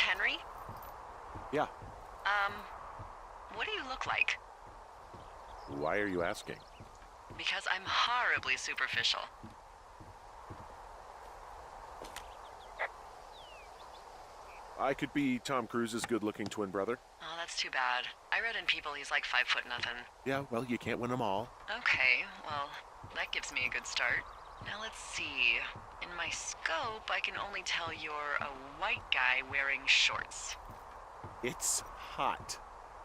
Henry? Yeah. What do you look like? Why are you asking? Because I'm horribly superficial. I could be Tom Cruise's good-looking twin brother. Oh, that's too bad. I read in People he's like 5'0" nothing. Yeah, well, you can't win them all. Okay, well, that gives me a good start. Now let's see. In my scope, I can only tell you're a white guy wearing shorts. It's hot.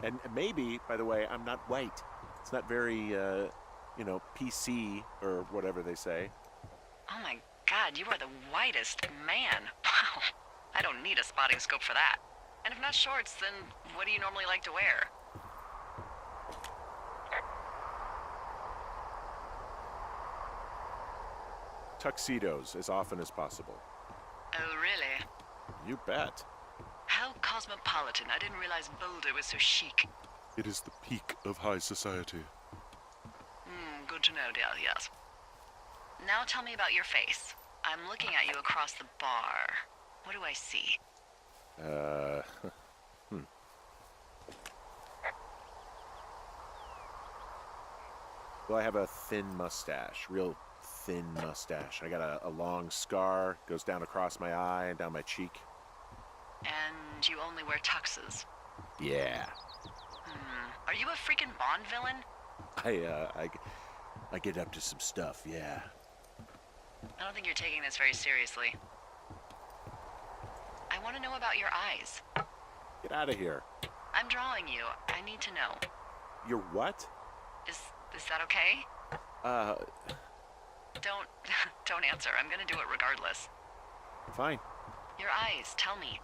And maybe, by the way, I'm not white. It's not very, PC or whatever they say. Oh my god, you are the whitest man. Wow. I don't need a spotting scope for that. And if not shorts, then what do you normally like to wear? Tuxedos as often as possible. Oh, really? You bet. How cosmopolitan. I didn't realize Boulder was so chic. It is the peak of high society. Good to know, dear, yes. Now tell me about your face. I'm looking at you across the bar. What do I see? Well, I have a thin mustache, real thin mustache. I got a long scar, goes down across my eye and down my cheek. And you only wear tuxes. Yeah. Are you a freaking Bond villain? I get up to some stuff, yeah. I don't think you're taking this very seriously. I want to know about your eyes. Get out of here. I'm drawing you. I need to know. You're what? Is that okay? Don't answer. I'm gonna do it regardless. Fine. Your eyes, tell me.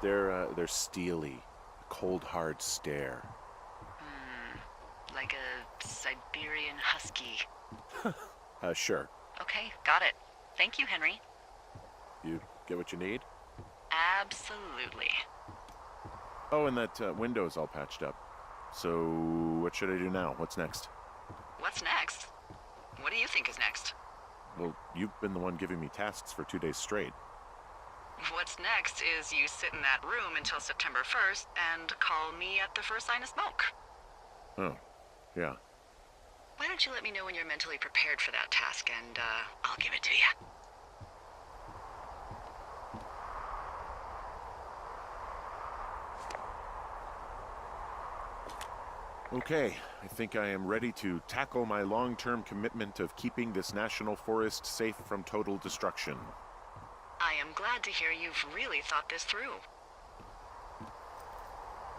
They're steely. A cold, hard stare. Like a Siberian husky. Sure. Okay, got it. Thank you, Henry. You get what you need? Absolutely. Oh, and that window's all patched up. So, what should I do now? What's next? What's next? What do you think is next? Well, you've been the one giving me tasks for 2 days straight. What's next is you sit in that room until September 1st and call me at the first sign of smoke. Oh, yeah. Why don't you let me know when you're mentally prepared for that task and, I'll give it to you. Okay, I think I am ready to tackle my long-term commitment of keeping this national forest safe from total destruction. I am glad to hear you've really thought this through.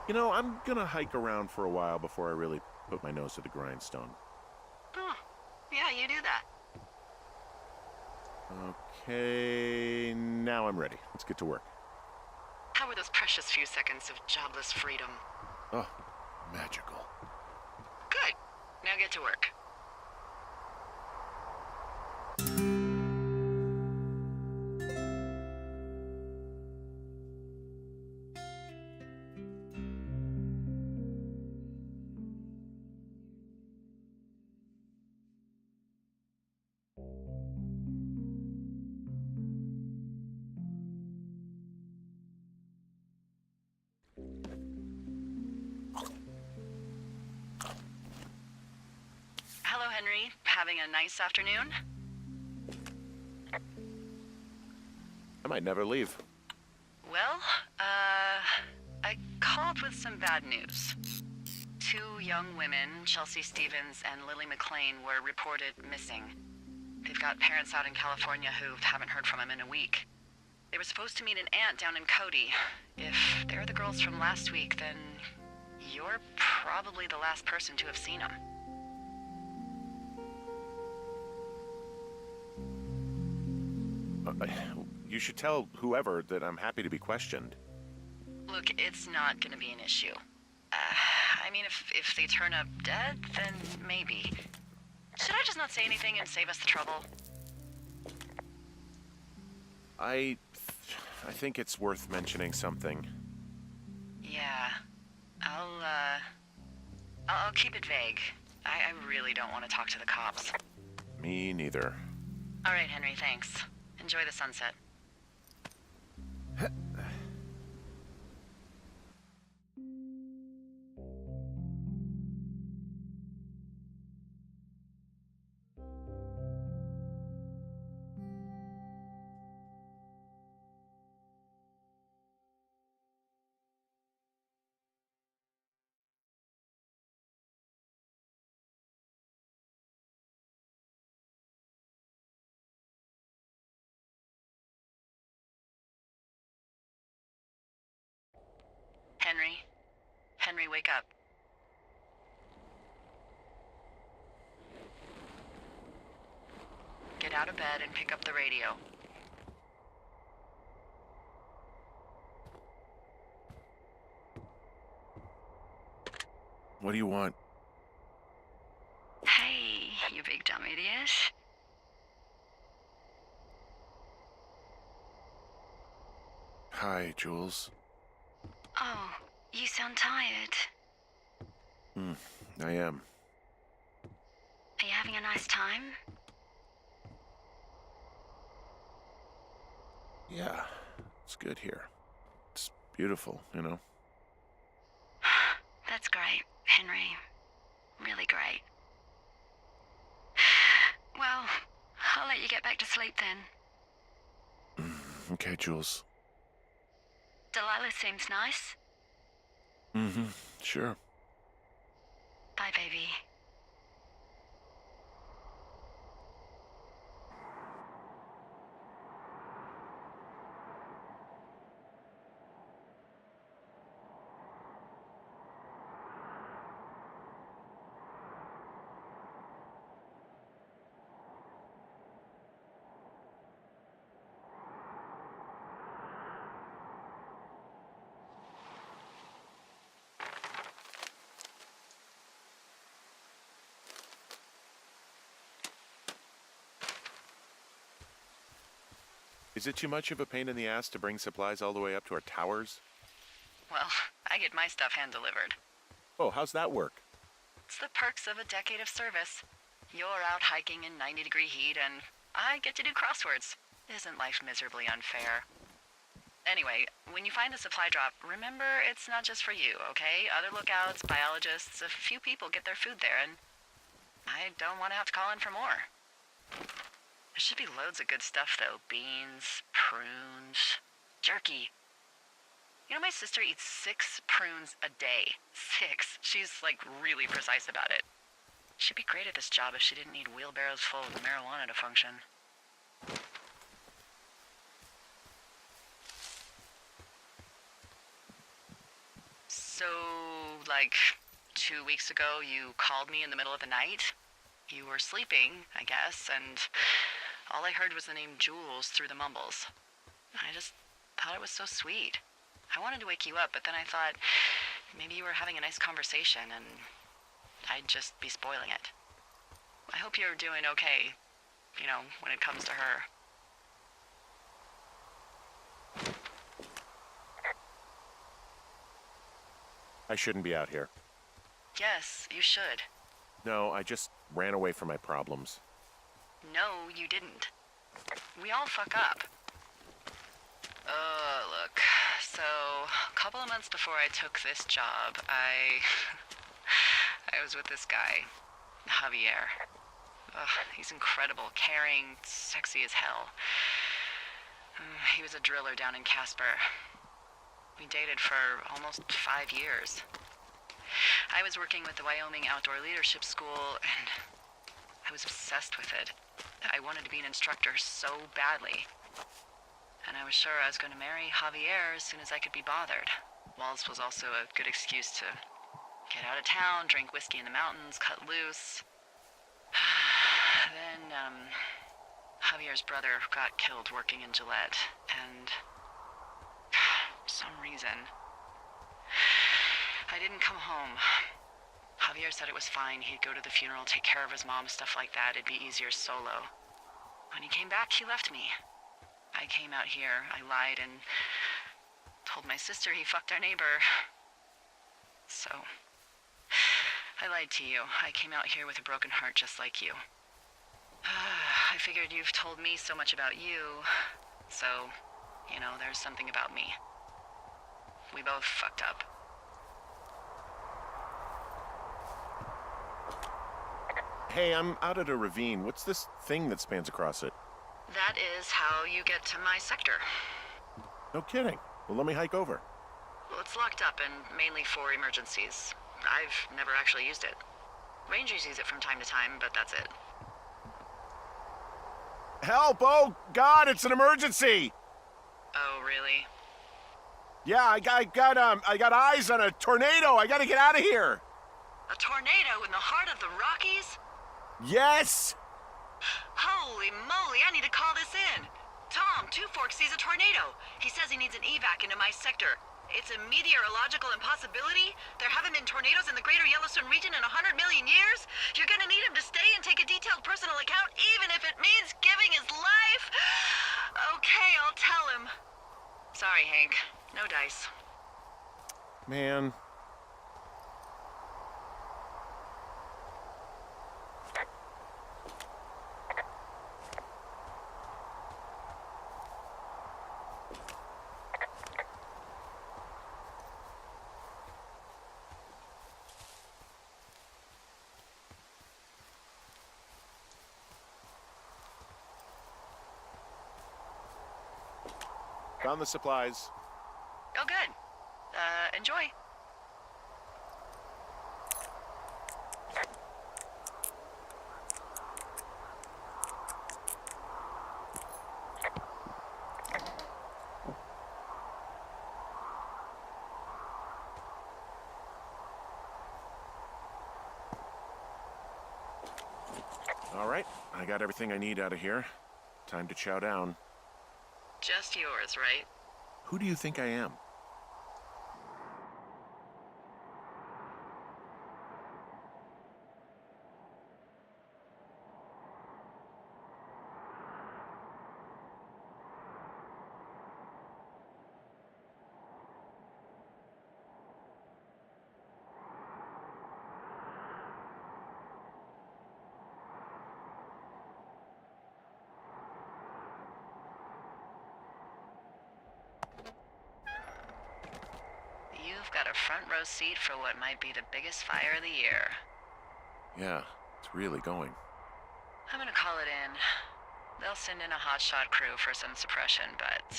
You know, I'm gonna hike around for a while before I really put my nose to the grindstone. Oh, yeah, you do that. Okay, now I'm ready. Let's get to work. How were those precious few seconds of jobless freedom? Oh, magical. Good. Now get to work. Hello, Henry. Having a nice afternoon? I might never leave. Well, I called with some bad news. 2 young women, Chelsea Stevens and Lily McLean, were reported missing. They've got parents out in California who haven't heard from them in a week. They were supposed to meet an aunt down in Cody. If they're the girls from last week, then you're probably the last person to have seen them. You should tell whoever that I'm happy to be questioned. Look, it's not gonna be an issue. I mean, if they turn up dead, then maybe. Should I just not say anything and save us the trouble? I think it's worth mentioning something. Yeah. I'll keep it vague. I really don't want to talk to the cops. Me neither. All right, Henry, thanks. Enjoy the sunset. Henry, wake up. Get out of bed and pick up the radio. What do you want? Hey, you big dumb idiot. Hi, Jules. Oh, you sound tired. I am. Are you having a nice time? Yeah, it's good here. It's beautiful, you know? That's great, Henry. Really great. Well, I'll let you get back to sleep then. Okay, Jules. Delilah seems nice. Sure. Bye, baby. Is it too much of a pain in the ass to bring supplies all the way up to our towers? Well, I get my stuff hand-delivered. Oh, how's that work? It's the perks of a decade of service. You're out hiking in 90-degree heat, and I get to do crosswords. Isn't life miserably unfair? Anyway, when you find a supply drop, remember it's not just for you, okay? Other lookouts, biologists, a few people get their food there, and I don't want to have to call in for more. There should be loads of good stuff, though. Beans, prunes, jerky. You know, my sister eats 6 prunes a day. 6. She's, like, really precise about it. She'd be great at this job if she didn't need wheelbarrows full of marijuana to function. So, like, 2 weeks ago, you called me in the middle of the night? You were sleeping, I guess, and all I heard was the name Jules through the mumbles. I just thought it was so sweet. I wanted to wake you up, but then I thought maybe you were having a nice conversation and I'd just be spoiling it. I hope you're doing okay, you know, when it comes to her. I shouldn't be out here. Yes, you should. No, I just ran away from my problems. No, you didn't. We all fuck up. Look. So, a couple of months before I took this job, I was with this guy, Javier. He's incredible, caring, sexy as hell. He was a driller down in Casper. We dated for almost 5 years. I was working with the Wyoming Outdoor Leadership School, and I was obsessed with it. I wanted to be an instructor so badly. And I was sure I was going to marry Javier as soon as I could be bothered. Walls was also a good excuse to get out of town, drink whiskey in the mountains, cut loose. Then, Javier's brother got killed working in Gillette, and for some reason, I didn't come home. Javier said it was fine. He'd go to the funeral, take care of his mom, stuff like that. It'd be easier solo. When he came back, he left me. I came out here, I lied, and told my sister he fucked our neighbor. So, I lied to you. I came out here with a broken heart just like you. I figured you've told me so much about you, so, you know, there's something about me. We both fucked up. Hey, I'm out at a ravine. What's this thing that spans across it? That is how you get to my sector. No kidding. Well, let me hike over. Well, it's locked up and mainly for emergencies. I've never actually used it. Rangers use it from time to time, but that's it. Help! Oh, God, it's an emergency! Oh, really? Yeah, I got eyes on a tornado. I gotta get out of here. A tornado in the heart of the Rockies? Yes! Holy moly, I need to call this in. Tom, Two Forks sees a tornado. He says he needs an evac into my sector. It's a meteorological impossibility. There haven't been tornadoes in the greater Yellowstone region in 100 million years. You're gonna need him to stay and take a detailed personal account, even if it means giving his life. Okay, I'll tell him. Sorry, Hank. No dice. Man. Found the supplies. Oh, good. Enjoy. All right, I got everything I need out of here. Time to chow down. Just yours, right? Who do you think I am? You've got a front row seat for what might be the biggest fire of the year. Yeah, it's really going. I'm gonna call it in. They'll send in a hotshot crew for some suppression, but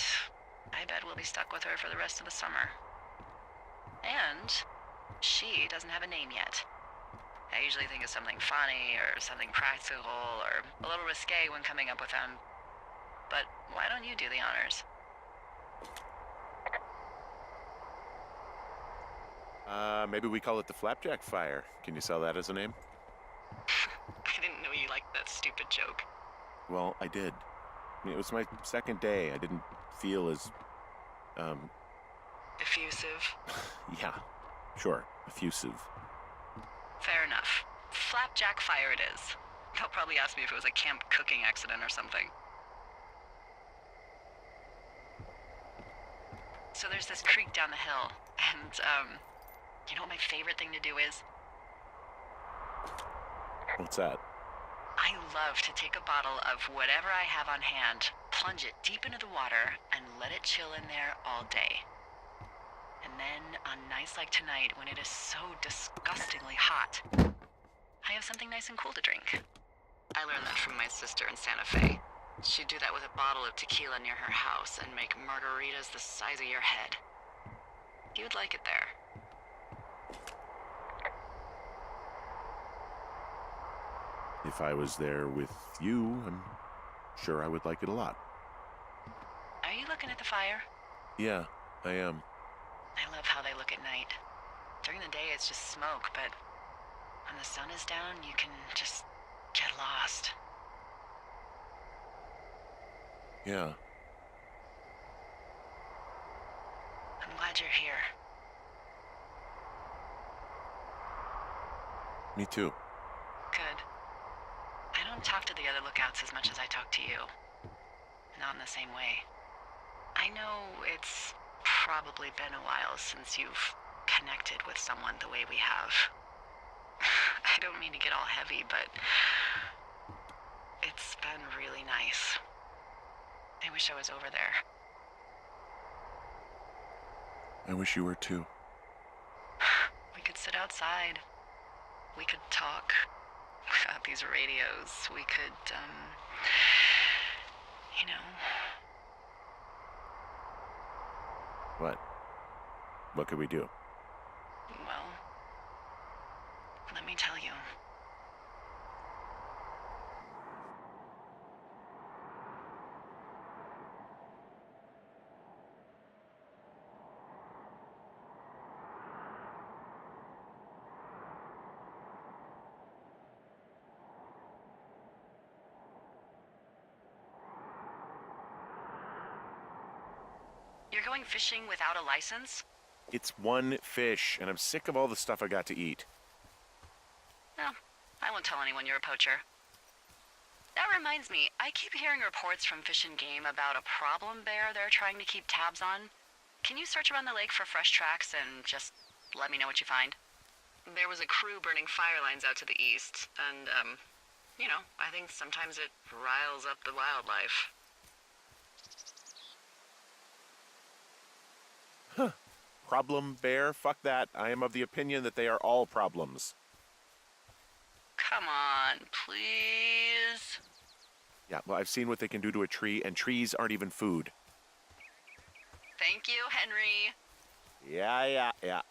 I bet we'll be stuck with her for the rest of the summer. And she doesn't have a name yet. I usually think of something funny or something practical or a little risque when coming up with them. But why don't you do the honors? Maybe we call it the Flapjack Fire. Can you sell that as a name? I didn't know you liked that stupid joke. Well, I did. I mean, it was my second day. I didn't feel as, Effusive. yeah, sure, effusive. Fair enough. Flapjack Fire it is. They'll probably ask me if it was a camp cooking accident or something. So there's this creek down the hill, and, you know what my favorite thing to do is? What's that? I love to take a bottle of whatever I have on hand, plunge it deep into the water, and let it chill in there all day. And then, on nights like tonight, when it is so disgustingly hot, I have something nice and cool to drink. I learned that from my sister in Santa Fe. She'd do that with a bottle of tequila near her house and make margaritas the size of your head. You would like it there. If I was there with you, I'm sure I would like it a lot. Are you looking at the fire? Yeah, I am. I love how they look at night. During the day, it's just smoke, but when the sun is down, you can just get lost. Yeah. I'm glad you're here. Me too. Good. I don't talk to the other lookouts as much as I talk to you. Not in the same way. I know it's probably been a while since you've connected with someone the way we have. I don't mean to get all heavy, but it's been really nice. I wish I was over there. I wish you were too. We could sit outside. We could talk about these radios. We could, you know. What? What could we do? Well, let me tell you. You're going fishing without a license? It's one fish, and I'm sick of all the stuff I got to eat. No, I won't tell anyone you're a poacher. That reminds me, I keep hearing reports from Fish and Game about a problem bear they're trying to keep tabs on. Can you search around the lake for fresh tracks and just let me know what you find? There was a crew burning fire lines out to the east, and, I think sometimes it riles up the wildlife. Problem bear? Fuck that. I am of the opinion that they are all problems. Come on, please. Yeah, well, I've seen what they can do to a tree, and trees aren't even food. Thank you, Henry. Yeah.